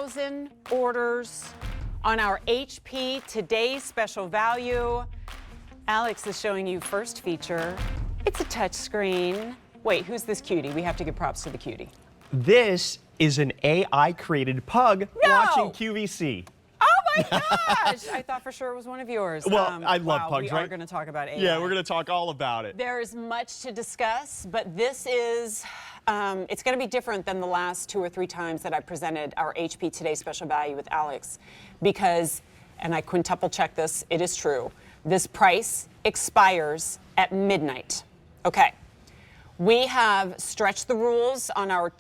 2,000 orders on our HP Today's Special Value. Alex is showing you first feature. It's a touch screen. Wait, who's this cutie? We have to give props to the cutie. This is an AI-created pug watching QVC. Oh my gosh! I thought for sure it was one of yours. Well, I love pugs, right? We are going to talk about AI. Yeah, we're going to talk all about it. There is much to discuss, but this is, it's going to be different than the last 2 or 3 times that I presented our HP Today Special Value with Alex, because, and I quintuple check this, it is true, this price expires at midnight. Okay. We have stretched the rules on our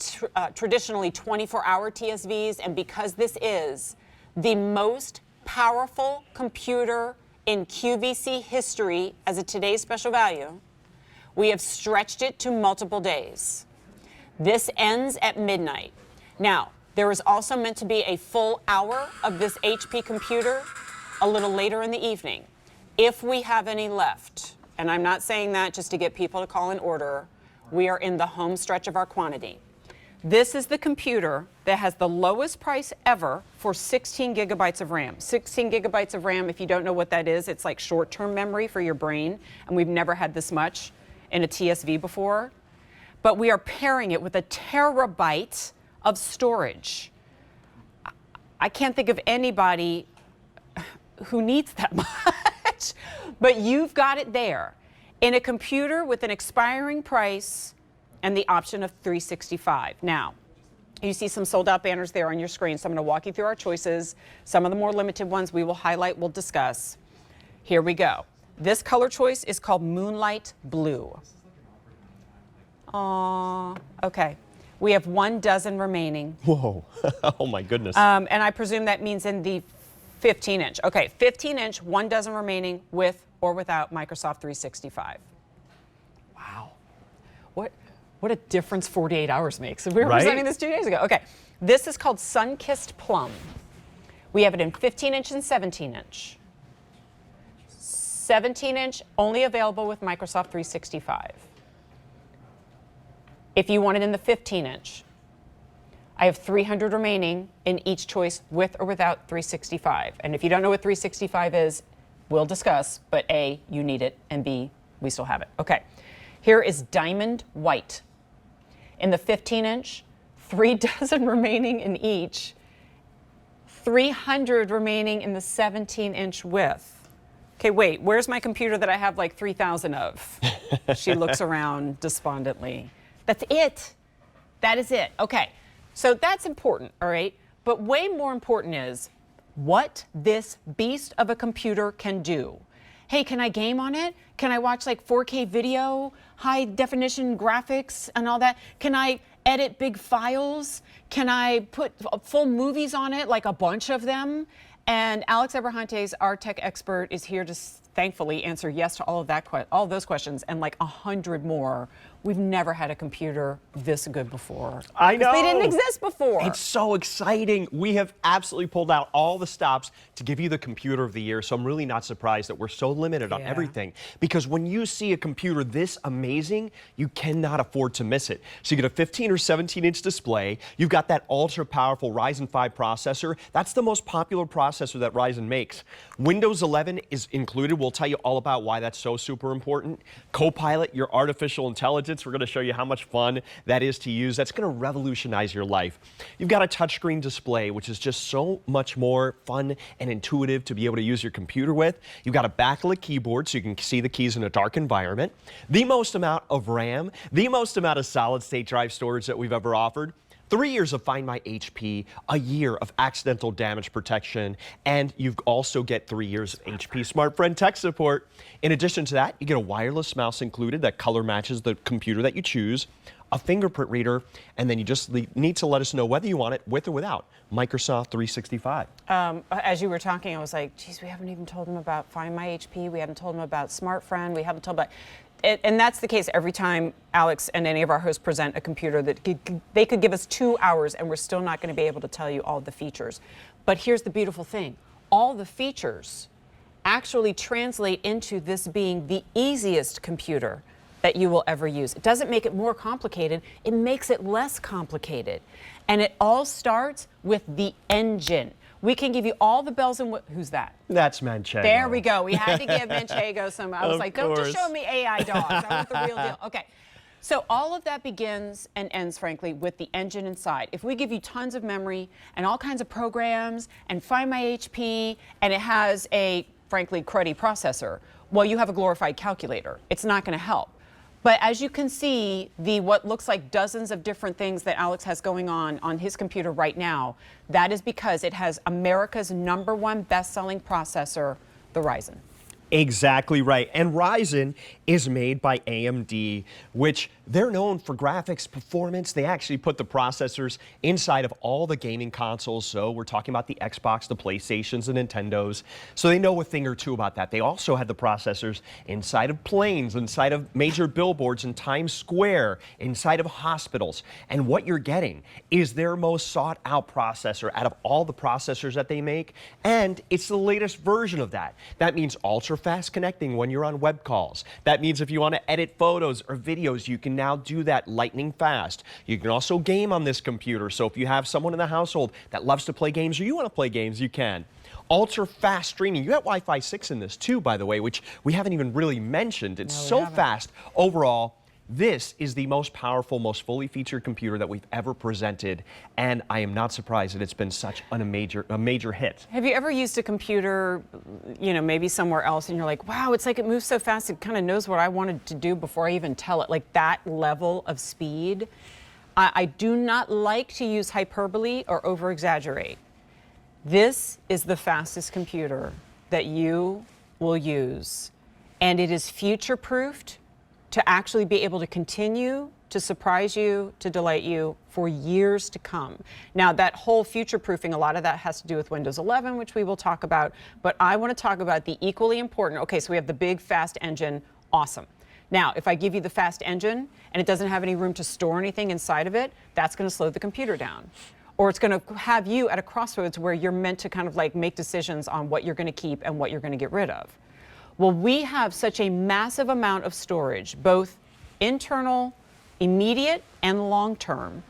traditionally 24-hour TSVs, and because this is the most powerful computer in QVC history as a Today's Special Value, we have stretched it to multiple days. This ends at midnight. Now, there is also meant to be a full hour of this HP computer a little later in the evening, if we have any left. And I'm not saying that just to get people to call an order. We are in the home stretch of our quantity. This is the computer that has the lowest price ever for 16 gigabytes of RAM. 16 gigabytes of RAM, if you don't know what that is, it's like short-term memory for your brain, and we've never had this much in a TSV before. But we are pairing it with a terabyte of storage. I can't think of anybody who needs that much, but you've got it there in a computer with an expiring price and the option of 365. Now, you see some sold out banners there on your screen, so I'm going to walk you through our choices. Some of the more limited ones we will highlight, we'll discuss. Here we go. This color choice is called Moonlight Blue. Aww, okay. We have 1 dozen remaining. Whoa, oh my goodness. And I presume that means in the 15-inch. Okay, 15-inch, 1 dozen remaining with or without Microsoft 365. Wow. What a difference 48 hours makes. We were presenting this 2 days ago. Okay, this is called Sun-Kissed Plum. We have it in 15-inch and 17-inch. 17-inch only available with Microsoft 365. If you want it in the 15-inch, I have 300 remaining in each choice with or without 365. And if you don't know what 365 is, we'll discuss, but A, you need it, and B, we still have it. Okay, here is Diamond White. In the 15-inch, 3 dozen remaining in each, 300 remaining in the 17-inch width. Okay, wait, where's my computer that I have like 3,000 of? She looks around despondently. That's it. That is it. Okay, so that's important, all right? But way more important is what this beast of a computer can do. Hey, can I game on it? Can I watch like 4K video, high definition graphics and all that? Can I edit big files? Can I put full movies on it, like a bunch of them? And Alex Abrahantes, our tech expert, is here to thankfully answer yes to all of those questions and like 100 more. We've never had a computer this good before. I know. They didn't exist before. It's so exciting. We have absolutely pulled out all the stops to give you the computer of the year, so I'm really not surprised that we're so limited on everything. Because when you see a computer this amazing, you cannot afford to miss it. So you get a 15 or 17-inch display. You've got that ultra-powerful Ryzen 5 processor. That's the most popular processor that Ryzen makes. Windows 11 is included. We'll tell you all about why that's so super important. Copilot, your artificial intelligence. We're going to show you how much fun that is to use. That's going to revolutionize your life. You've got a touchscreen display, which is just so much more fun and intuitive to be able to use your computer with. You've got a backlit keyboard so you can see the keys in a dark environment. The most amount of RAM, the most amount of solid-state drive storage that we've ever offered. 3 years of Find My HP, a year of accidental damage protection, and you also get 3 years of HP Smart Friend tech support. In addition to that, you get a wireless mouse included that color matches the computer that you choose, a fingerprint reader, and then you just need to let us know whether you want it with or without Microsoft 365. As you were talking, I was like, geez, we haven't even told them about Find My HP. We haven't told them about Smart Friend. We haven't told them about... And that's the case every time Alex and any of our hosts present a computer that they could give us 2 hours and we're still not going to be able to tell you all the features. But here's the beautiful thing. All the features actually translate into this being the easiest computer that you will ever use. It doesn't make it more complicated, it makes it less complicated. And it all starts with the engine. We can give you all the bells and who's that? That's Manchego. There we go. We had to give Manchego some. I was Of like, don't just course. show me AI dogs. I want the real deal. Okay. So all of that begins and ends, frankly, with the engine inside. If we give you tons of memory and all kinds of programs and Find My HP, and it has a, frankly, cruddy processor, well, you have a glorified calculator. It's not going to help. But as you can see, what looks like dozens of different things that Alex has going on his computer right now, that is because it has America's #1 best-selling processor, the Ryzen. Exactly right. And Ryzen is made by AMD, which they're known for graphics performance. They actually put the processors inside of all the gaming consoles. So we're talking about the Xbox, the PlayStations, the Nintendos. So they know a thing or two about that. They also had the processors inside of planes, inside of major billboards in Times Square, inside of hospitals. And what you're getting is their most sought out processor out of all the processors that they make. And it's the latest version of that. That means ultra fast connecting when you're on web calls. That means if you want to edit photos or videos, you can now do that lightning fast. You can also game on this computer. So if you have someone in the household that loves to play games or you want to play games, you can. Ultra fast streaming. You have Wi-Fi 6 in this too, by the way, which we haven't even really mentioned. It's so fast overall. This is the most powerful, most fully featured computer that we've ever presented, and I am not surprised that it's been such a major hit. Have you ever used a computer, maybe somewhere else, and you're like, wow, it's like it moves so fast, it kind of knows what I wanted to do before I even tell it, like that level of speed? I do not like to use hyperbole or over-exaggerate. This is the fastest computer that you will use, and it is future-proofed to actually be able to continue to surprise you, to delight you for years to come. Now, that whole future-proofing, a lot of that has to do with Windows 11, which we will talk about, but I want to talk about the equally important, okay, so we have the big, fast engine, awesome. Now, if I give you the fast engine and it doesn't have any room to store anything inside of it, that's going to slow the computer down. Or it's going to have you at a crossroads where you're meant to kind of like make decisions on what you're going to keep and what you're going to get rid of. Well, we have such a massive amount of storage, both internal, immediate, and long-term,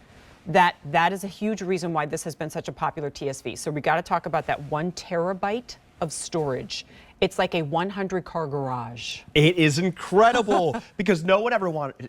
that is a huge reason why this has been such a popular TSV. So we got to talk about that 1 terabyte of storage. It's like a 100-car garage. It is incredible because no one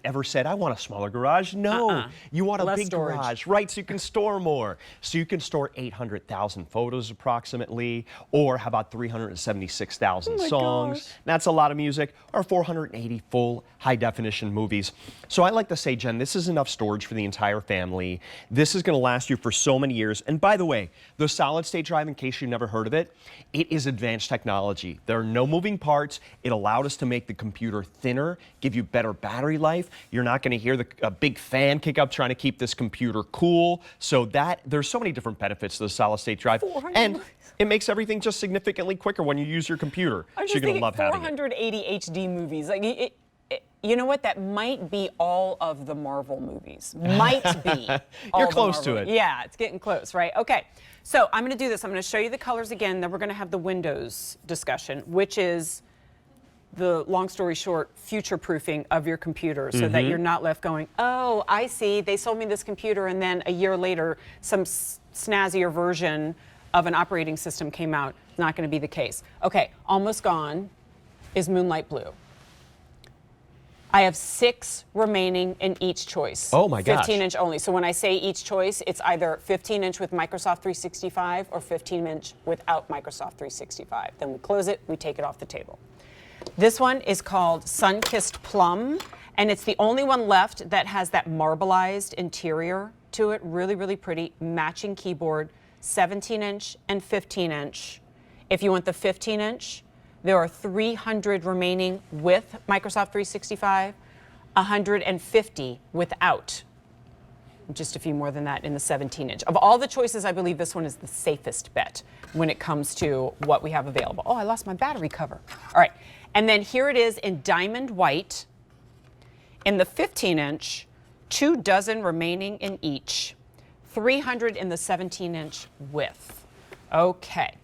ever said, I want a smaller garage. No, you want a Less big storage. garage, right? So you can store more. So you can store 800,000 photos approximately, or how about 376,000 songs? gosh. That's a lot of music, or 480 full high-definition movies. So I like to say, Jen, this is enough storage for the entire family. This is going to last you for so many years. And by the way, the solid-state drive, in case you've never heard of it, it is advanced technology. There are no moving parts. It allowed us to make the computer thinner, give you better battery life. You're not going to hear a big fan kick up trying to keep this computer cool. So there's so many different benefits to the solid-state drive. And it makes everything just significantly quicker when you use your computer. I'm So just you're going to thinking love having it. 480 HD movies. Like, you know what? That might be all of the Marvel movies. Might be. all You're the close Marvel to it. Yeah, it's getting close, right? Okay. So I'm going to do this. I'm going to show you the colors again. Then we're going to have the Windows discussion, which is the, long story short, future-proofing of your computer so that you're not left going, oh, I see. They sold me this computer, and then a year later, some snazzier version of an operating system came out. It's not going to be the case. Okay, almost gone is Moonlight Blue. I have 6 remaining in each choice. Oh my gosh. 15-inch only. So when I say each choice, it's either 15-inch with Microsoft 365 or 15-inch without Microsoft 365. Then we close it, we take it off the table. This one is called Sun-Kissed Plum, and it's the only one left that has that marbleized interior to it. Really, really pretty. Matching keyboard, 17-inch and 15-inch. If you want the 15-inch, there are 300 remaining with Microsoft 365, 150 without. Just a few more than that in the 17-inch. Of all the choices, I believe this one is the safest bet when it comes to what we have available. Oh, I lost my battery cover. All right, and then here it is in diamond white. In the 15-inch, 24 remaining in each, 300 in the 17-inch width. Okay.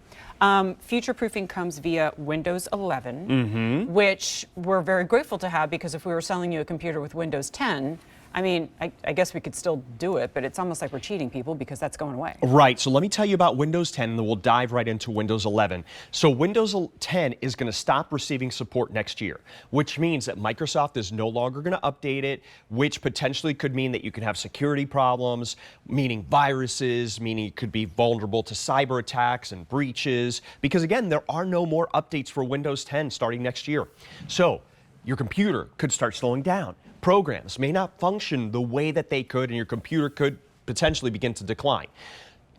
Future-proofing comes via Windows 11, which we're very grateful to have, because if we were selling you a computer with Windows 10, I mean, I guess we could still do it, but it's almost like we're cheating people because that's going away. Right, so let me tell you about Windows 10, and then we'll dive right into Windows 11. So Windows 10 is going to stop receiving support next year, which means that Microsoft is no longer going to update it, which potentially could mean that you can have security problems, meaning viruses, meaning you could be vulnerable to cyber attacks and breaches, because again, there are no more updates for Windows 10 starting next year. So your computer could start slowing down. Programs may not function the way that they could, and your computer could potentially begin to decline.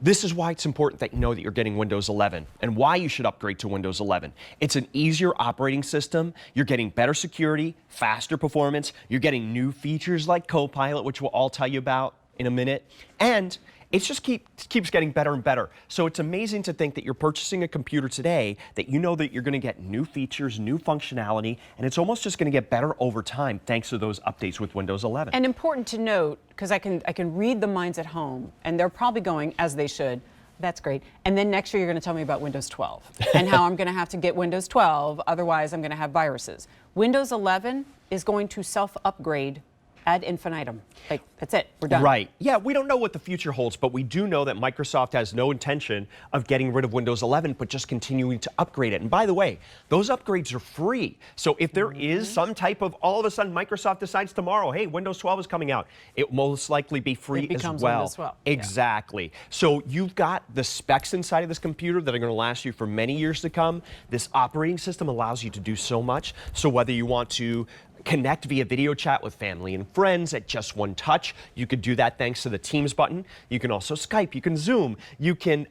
This is why it's important that you know that you're getting Windows 11 and why you should upgrade to Windows 11. It's an easier operating system. You're getting better security, faster performance. You're getting new features like Copilot, which we'll all tell you about in a minute. And it just keeps getting better and better. So it's amazing to think that you're purchasing a computer today that you know that you're going to get new features, new functionality, and it's almost just going to get better over time thanks to those updates with Windows 11. And important to note, because I can read the minds at home, and they're probably going, as they should, that's great. And then next year you're going to tell me about Windows 12 and how I'm going to have to get Windows 12, otherwise I'm going to have viruses. Windows 11 is going to self-upgrade ad infinitum. Like, that's it, we're done. Right. Yeah, we don't know what the future holds, but we do know that Microsoft has no intention of getting rid of Windows 11, but just continuing to upgrade it. And by the way, those upgrades are free. So if there is some type of, all of a sudden Microsoft decides tomorrow, hey, Windows 12 is coming out, it will most likely be free as well. Windows 12. Exactly. Yeah. So you've got the specs inside of this computer that are going to last you for many years to come. This operating system allows you to do so much. So whether you want to connect via video chat with family and friends at just one touch. You could do that thanks to the Teams button. You can also Skype, you can Zoom, you can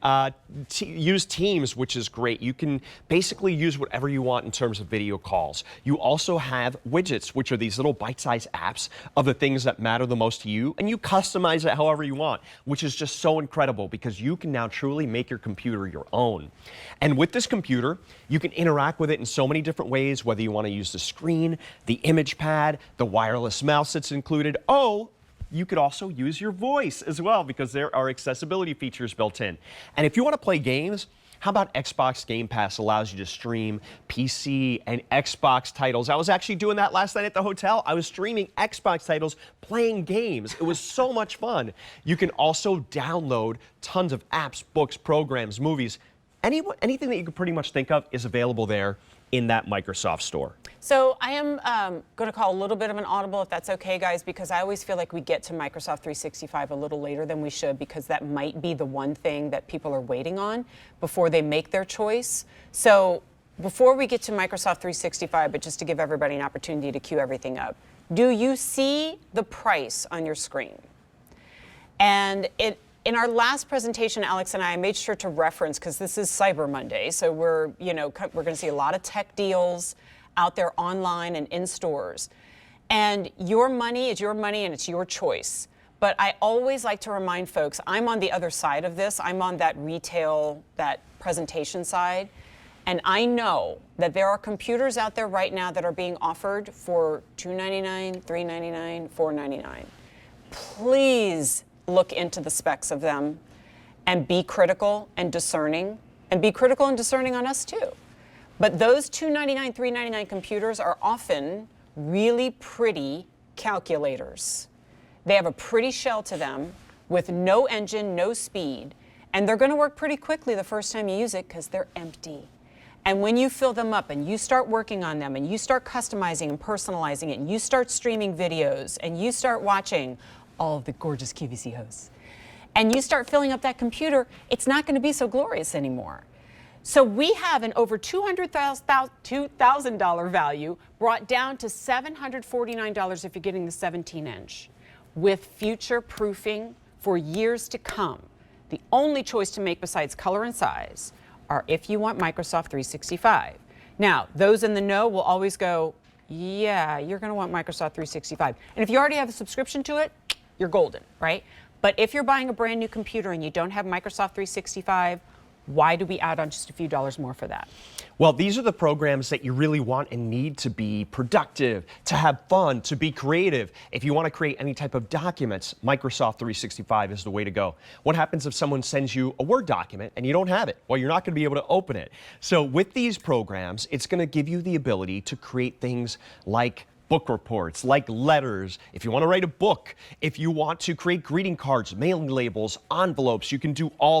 use Teams, which is great. You can basically use whatever you want in terms of video calls. You also have widgets, which are these little bite-sized apps of the things that matter the most to you, and you customize it however you want, which is just so incredible because you can now truly make your computer your own. And with this computer, you can interact with it in so many different ways, whether you want to use the screen, the image pad, the wireless mouse that's included. Oh, you could also use your voice as well because there are accessibility features built in. And if you want to play games, how about Xbox Game Pass allows you to stream PC and Xbox titles? I was actually doing that last night at the hotel. I was streaming Xbox titles, playing games. It was so much fun. You can also download tons of apps, books, programs, movies. Anything that you could pretty much think of is available there in that Microsoft store. So I am going to call a little bit of an audible, if that's okay, guys, because I always feel like we get to Microsoft 365 a little later than we should, because that might be the one thing that people are waiting on before they make their choice. So before we get to Microsoft 365, but just to give everybody an opportunity to queue everything up, do you see the price on your screen? And in our last presentation, Alex and I made sure to reference, because this is Cyber Monday, so we're going to see a lot of tech deals out there online and in stores. And your money is your money and it's your choice. But I always like to remind folks, I'm on the other side of this. I'm on that retail, that presentation side. And I know that there are computers out there right now that are being offered for $299, $399, $499. Please look into the specs of them and be critical and discerning, and be critical and discerning on us too. But those $299, $399 computers are often really pretty calculators. They have a pretty shell to them with no engine, no speed, and they're going to work pretty quickly the first time you use it because they're empty. And when you fill them up and you start working on them and you start customizing and personalizing it and you start streaming videos and you start watching all of the gorgeous QVC hosts and you start filling up that computer, it's not going to be so glorious anymore. So we have an over $200,000 value brought down to $749 if you're getting the 17-inch with future proofing for years to come. The only choice to make besides color and size are if you want Microsoft 365. Now, those in the know will always go, yeah, you're going to want Microsoft 365. And if you already have a subscription to it, you're golden, right? But if you're buying a brand new computer and you don't have Microsoft 365, Why do we add on just a few dollars more for that? Well, these are the programs that you really want and need to be productive, to have fun, to be creative. If you want to create any type of documents, Microsoft 365 is the way to go. What happens if someone sends you a Word document and you don't have it? Well, you're not going to be able to open it. So with these programs, it's going to give you the ability to create things like book reports, like letters. If you want to write a book, if you want to create greeting cards, mailing labels, envelopes, you can do all that.